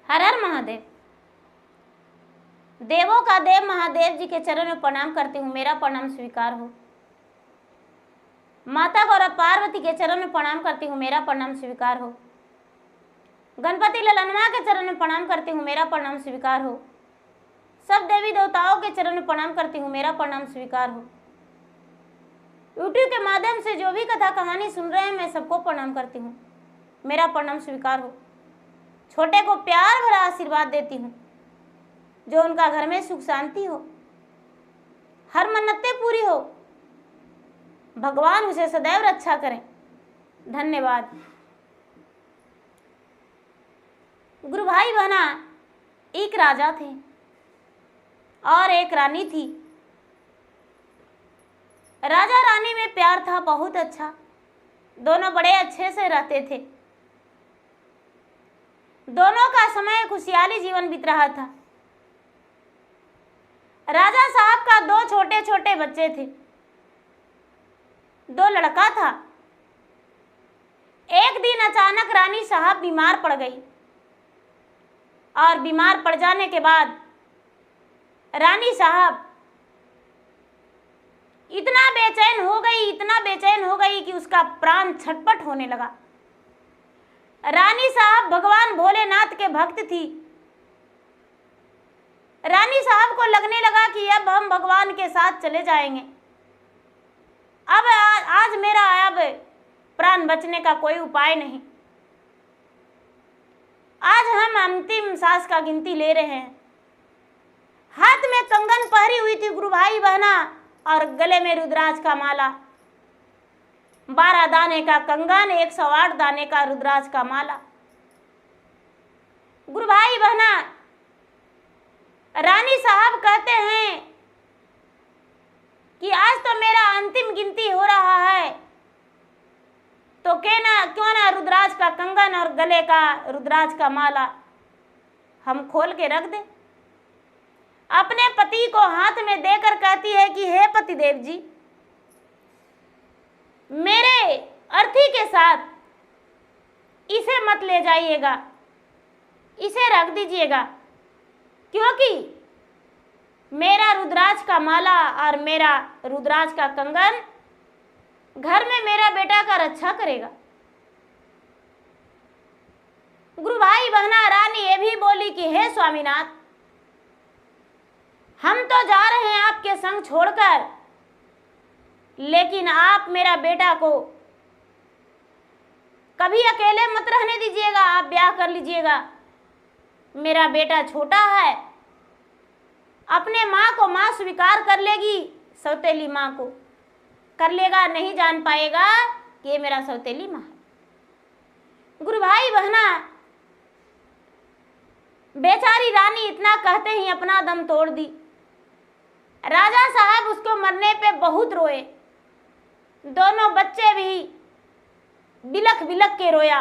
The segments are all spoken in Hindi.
हर हर महादेव। देवों का देव महादेव जी के चरण में प्रणाम करती हूँ, मेरा प्रणाम स्वीकार हो। माता गौरा पार्वती के चरण में प्रणाम करती हूँ, मेरा प्रणाम स्वीकार हो। गणपति ललनवा के चरण में प्रणाम करती हूँ, मेरा प्रणाम स्वीकार हो। सब देवी देवताओं के चरण में प्रणाम करती हूँ, मेरा प्रणाम स्वीकार हो। यूट्यूब के माध्यम से जो भी कथा कहानी सुन रहे हैं, मैं सबको प्रणाम करती हूँ, मेरा प्रणाम स्वीकार हो। छोटे को प्यार भरा आशीर्वाद देती हूँ, जो उनका घर में सुख शांति हो, हर मन्नतें पूरी हो, भगवान उसे सदैव रक्षा करें। धन्यवाद। गुरु भाई बहना, एक राजा थे और एक रानी थी। राजा रानी में प्यार था बहुत अच्छा, दोनों बड़े अच्छे से रहते थे। दोनों का समय खुशहाली जीवन बीत रहा था। राजा साहब का दो छोटे छोटे बच्चे थे, दो लड़का था। एक दिन अचानक रानी साहब बीमार पड़ गई और बीमार पड़ जाने के बाद रानी साहब इतना बेचैन हो गई कि उसका प्राण छटपट होने लगा। रानी साहब भगवान भोलेनाथ के भक्त थी। रानी साहब को लगने लगा कि अब हम भगवान के साथ चले जाएंगे, अब आज मेरा अब प्राण बचने का कोई उपाय नहीं। आज हम अंतिम सांस का गिनती ले रहे हैं। हाथ में कंगन पहरी हुई थी गुरु भाई बहना और गले में रुद्राक्ष का माला। 12 दाने का कंगन, 108 दाने का रुद्राक्ष का माला। गुरु भाई बहना, रानी साहब कहते हैं कि आज तो मेरा अंतिम गिनती हो रहा है, तो क्यों ना रुद्राक्ष का कंगन और गले का रुद्राक्ष का माला हम खोल के रख दें। अपने पति को हाथ में देकर कहती है कि हे पतिदेव जी, मेरे अर्थी के साथ इसे मत ले जाइएगा, इसे रख दीजिएगा, क्योंकि मेरा रुद्राक्ष का माला और मेरा रुद्राक्ष का कंगन घर में मेरा बेटा का रक्षा करेगा। गुरु भाई बहना, रानी ये भी बोली कि हे स्वामीनाथ, हम तो जा रहे हैं आपके संग छोड़कर, लेकिन आप मेरा बेटा को कभी अकेले मत रहने दीजिएगा, आप ब्याह कर लीजिएगा। मेरा बेटा छोटा है, अपने माँ को माँ स्वीकार कर लेगी, सौतेली माँ को कर लेगा, नहीं जान पाएगा कि ये मेरा सौतेली माँ है। गुरु भाई बहना, बेचारी रानी इतना कहते ही अपना दम तोड़ दी। राजा साहब उसको मरने पे बहुत रोए, दोनों बच्चे भी बिलख बिलख के रोया।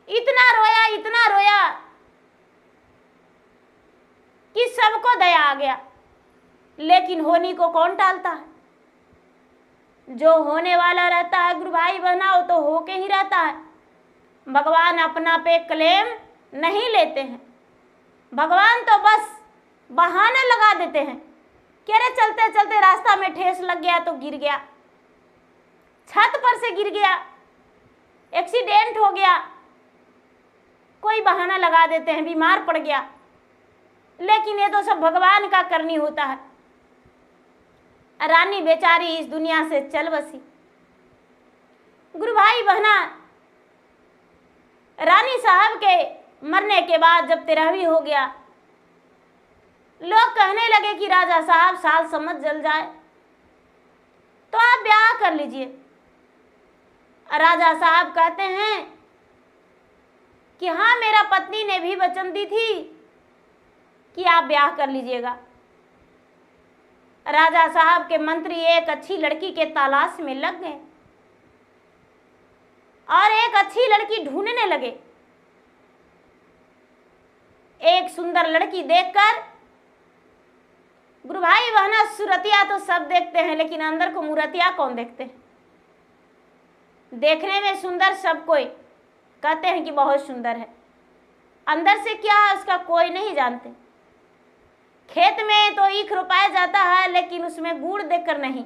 इतना रोया कि सबको दया आ गया, लेकिन होनी को कौन टालता है। जो होने वाला रहता है गुरु भाई बहना, वो तो होके ही रहता है। भगवान अपना पे क्लेम नहीं लेते हैं, भगवान तो बस बहाना लगा देते हैं कि अरे चलते चलते रास्ता में ठेस लग गया तो गिर गया, छत पर से गिर गया, एक्सीडेंट हो गया, कोई बहाना लगा देते हैं, बीमार पड़ गया। लेकिन ये तो सब भगवान का करनी होता है। रानी बेचारी इस दुनिया से चल बसी। गुरु भाई बहना, रानी साहब के मरने के बाद जब 13वीं हो गया, लोग कहने लगे कि राजा साहब साल समझ जल जाए तो आप ब्याह कर लीजिए। राजा साहब कहते हैं कि हाँ, मेरा पत्नी ने भी वचन दी थी कि आप ब्याह कर लीजिएगा। राजा साहब के मंत्री एक अच्छी लड़की के तलाश में लग गए और एक अच्छी लड़की ढूंढने लगे। एक सुंदर लड़की देखकर गुरु भाई बहना, सूरतिया तो सब देखते हैं, लेकिन अंदर को मूर्तिया कौन देखते हैं। देखने में सुंदर सब कोई, कहते हैं कि बहुत सुंदर है, अंदर से क्या है उसका कोई नहीं जानते। खेत में तो ईख रोपाया जाता है लेकिन उसमें गुड़ देकर नहीं,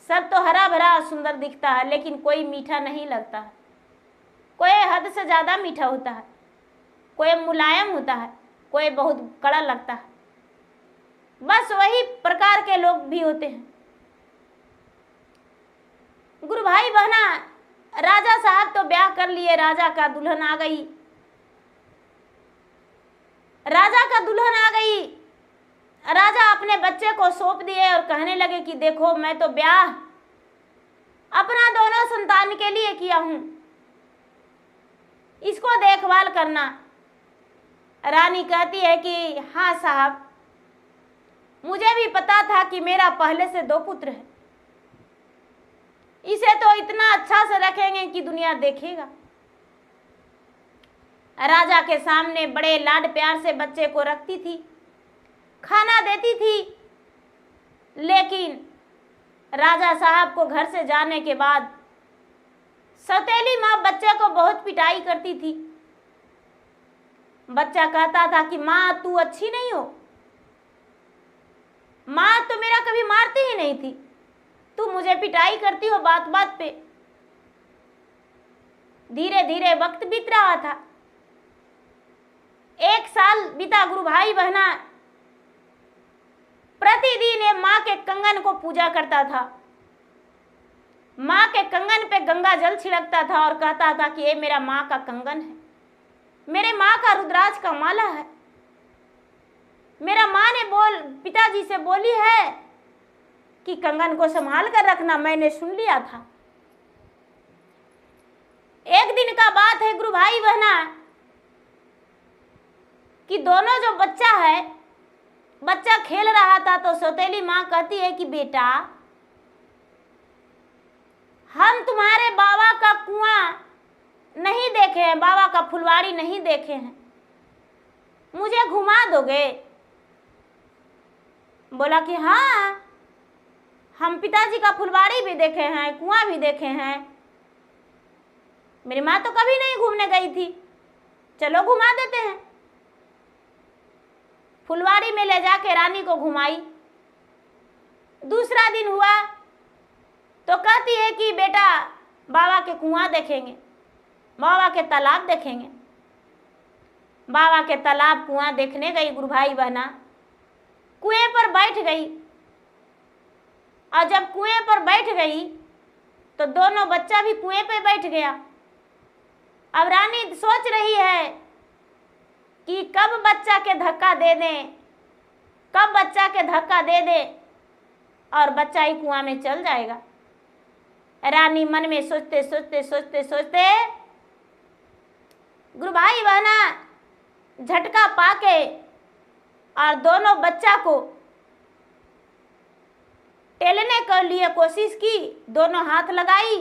सब तो हरा भरा सुंदर दिखता है लेकिन कोई मीठा नहीं लगता है। कोई हद से ज़्यादा मीठा होता है, कोई मुलायम होता है, कोई बहुत कड़ा लगता है। बस वही प्रकार के लोग भी होते हैं। गुरु भाई बहना, राजा साहब तो ब्याह कर लिए, राजा का दुल्हन आ गई, राजा का दुल्हन आ गई। राजा अपने बच्चे को सौंप दिए और कहने लगे कि देखो मैं तो ब्याह अपना दोनों संतान के लिए किया हूं, इसको देखभाल करना। रानी कहती है कि हाँ साहब, मुझे भी पता था कि मेरा पहले से 2 पुत्र है, इसे तो इतना अच्छा से रखेंगे कि दुनिया देखेगा। राजा के सामने बड़े लाड प्यार से बच्चे को रखती थी, खाना देती थी, लेकिन राजा साहब को घर से जाने के बाद सौतेली माँ बच्चे को बहुत पिटाई करती थी। बच्चा कहता था कि माँ तू अच्छी नहीं हो, माँ तो मेरा कभी मारती ही नहीं थी, तू मुझे पिटाई करती हो बात बात पे। धीरे धीरे वक्त बीत रहा था, 1 साल बीता। गुरु भाई बहना, प्रतिदिन ये माँ के कंगन को पूजा करता था, माँ के कंगन पे गंगा जल छिड़कता था और कहता था कि ये मेरा माँ का कंगन है, मेरे माँ का रुद्राक्ष का माला है। मेरा माँ ने पिताजी से बोली है कि कंगन को संभाल कर रखना, मैंने सुन लिया था। एक दिन का बात है गुरु भाई बहना कि दोनों जो बच्चा खेल रहा था तो सौतेली माँ कहती है कि बेटा, हम तुम्हारे बाबा का कुआं नहीं देखे हैं, बाबा का फुलवाड़ी नहीं देखे हैं, मुझे घुमा दोगे? बोला कि हाँ, हम पिताजी का फुलवाड़ी भी देखे हैं, कुआं भी देखे हैं, मेरी माँ तो कभी नहीं घूमने गई थी, चलो घुमा देते हैं। फुलवाड़ी में ले जाके रानी को घुमाई। दूसरा दिन हुआ तो कहती है कि बेटा बाबा के कुआं देखेंगे, बाबा के तालाब देखेंगे। बाबा के तालाब कुआं देखने गई गुरु भाई बहना, कुएं पर बैठ गई। और जब कुएं पर बैठ गई तो दोनों बच्चा भी कुएं पे बैठ गया। अब रानी सोच रही है कि कब बच्चा के धक्का दे दें, कब बच्चा के धक्का दे दे और बच्चा ही कुआं में चल जाएगा। रानी मन में सोचते सोचते सोचते सोचते गुरु भाई बहना झटका पाके और दोनों बच्चा को टेलने के लिए कोशिश की, दोनों हाथ लगाई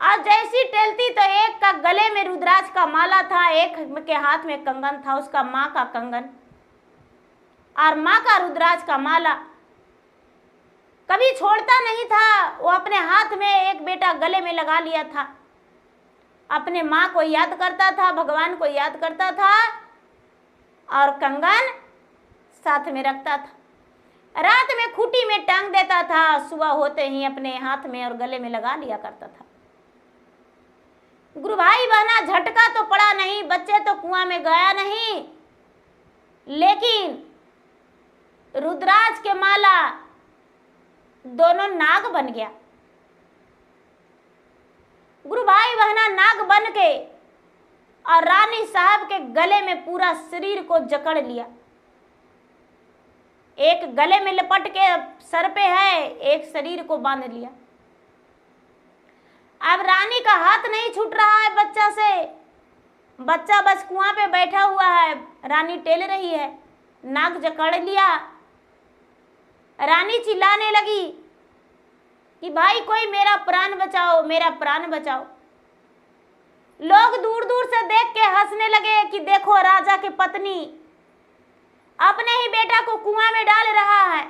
और जैसी टेलती तो एक का गले में रुद्राक्ष का माला था, एक के हाथ में कंगन था, उसका माँ का कंगन और माँ का रुद्राक्ष का माला कभी छोड़ता नहीं था। वो अपने हाथ में एक बेटा गले में लगा लिया था, अपने माँ को याद करता था, भगवान को याद करता था और कंगन साथ में रखता था। रात में खूंटी में टांग देता था, सुबह होते ही अपने हाथ में और गले में लगा लिया करता था। गुरु भाई बहना झटका तो पड़ा नहीं, बच्चे तो कुआं में गया नहीं, लेकिन रुद्राक्ष के माला दोनों नाग बन गया। गुरु भाई बहना नाग बन के और रानी साहब के गले में पूरा शरीर को जकड़ लिया। एक गले में लपट के सर पे है, एक शरीर को बांध लिया। अब रानी का हाथ नहीं छूट रहा है बच्चा से, बच्चा बस कुआं पे बैठा हुआ है, रानी टेल रही है, नाग जकड़ लिया। रानी चिल्लाने लगी कि भाई कोई मेरा प्राण बचाओ, मेरा प्राण बचाओ। लोग दूर दूर से देख के हंसने लगे कि देखो राजा की पत्नी अपने ही बेटा को कुआं में डाल रहा है,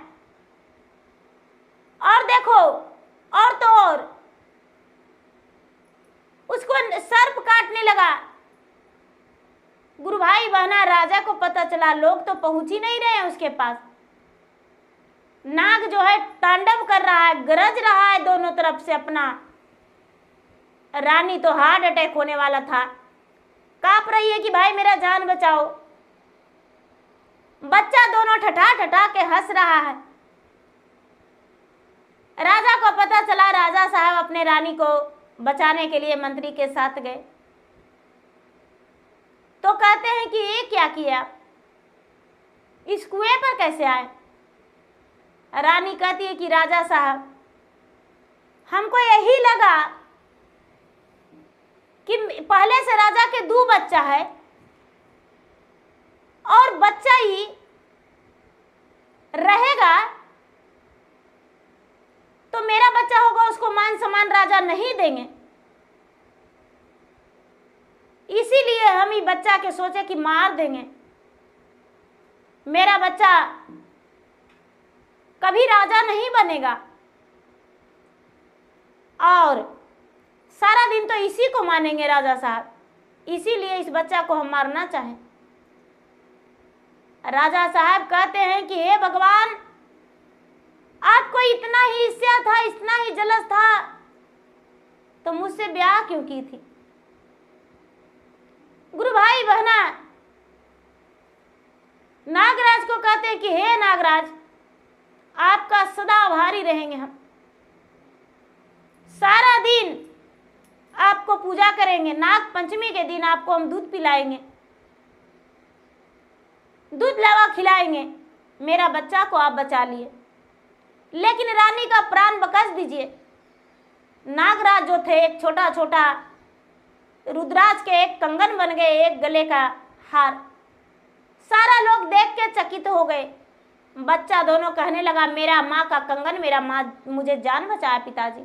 और देखो और तो और उसको सर्प काटने लगा। गुरु भाई बहना राजा को पता चला, लोग तो पहुंच ही नहीं रहे हैं उसके पास। नाग जो है तांडव कर रहा है, गरज रहा है दोनों तरफ से अपना। रानी तो हार्ट अटैक होने वाला था, कांप रही है कि भाई मेरा जान बचाओ। बच्चा दोनों ठठा ठठा के हंस रहा है। राजा को पता चला, राजा साहब अपने रानी को बचाने के लिए मंत्री के साथ गए। तो कहते हैं कि ये क्या किया, इस कुएं पर कैसे आए। रानी कहती है कि राजा साहब हमको यही लगा कि पहले से राजा के 2 बच्चा है और बच्चा ही रहेगा, तो मेरा बच्चा होगा, उसको मान सम्मान राजा नहीं देंगे। इसीलिए हम ही बच्चा के सोचे कि मार देंगे। मेरा बच्चा कभी राजा नहीं बनेगा और सारा दिन तो इसी को मानेंगे राजा साहब, इसीलिए इस बच्चा को हम मारना चाहें। राजा साहब कहते हैं कि हे भगवान, आपको इतना ही ईर्ष्या था, इतना ही जलस था, तो मुझसे ब्याह क्यों की थी। गुरु भाई बहना नागराज को कहते हैं कि हे नागराज, आपका सदा आभारी रहेंगे हम। सारा दिन आपको पूजा करेंगे, नाग पंचमी के दिन आपको हम दूध पिलाएंगे, दूध लावा खिलाएंगे। मेरा बच्चा को आप बचा लिए, लेकिन रानी का प्राण बकस दीजिए। नागराज जो थे एक छोटा छोटा रुद्राज के एक कंगन बन गए, एक गले का हार। सारा लोग देख के चकित हो गए। बच्चा दोनों कहने लगा, मेरा माँ का कंगन, मेरा माँ मुझे जान बचाया पिताजी।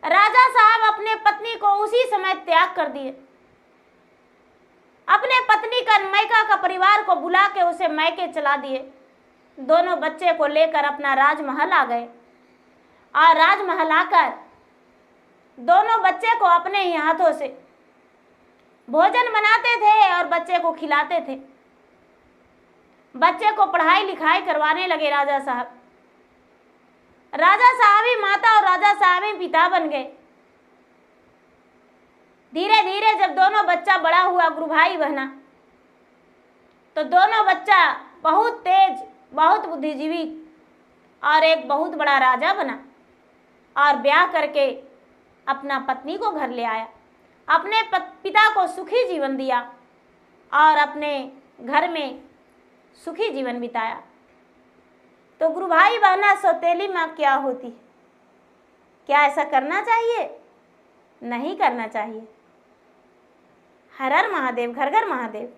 राजा साहब अपने पत्नी को उसी समय त्याग कर दिए। अपने पत्नी का मैका का परिवार को बुला के उसे मैके चला दिए। दोनों बच्चे को लेकर अपना राजमहल आ गए और राजमहल आकर दोनों बच्चे को अपने ही हाथों से भोजन बनाते थे और बच्चे को खिलाते थे। बच्चे को पढ़ाई लिखाई करवाने लगे राजा साहब। राजा साहब ही माता और राजा साहब ही पिता बन गए। धीरे धीरे जब दोनों बच्चा बड़ा हुआ गुरु भाई बहना, तो दोनों बच्चा बहुत तेज, बहुत बुद्धिजीवी और एक बहुत बड़ा राजा बना और ब्याह करके अपना पत्नी को घर ले आया। अपने पिता को सुखी जीवन दिया और अपने घर में सुखी जीवन बिताया। तो गुरु भाई बहना, सौतेली माँ क्या होती है? क्या ऐसा करना चाहिए? नहीं करना चाहिए। हर हर महादेव, घर घर महादेव।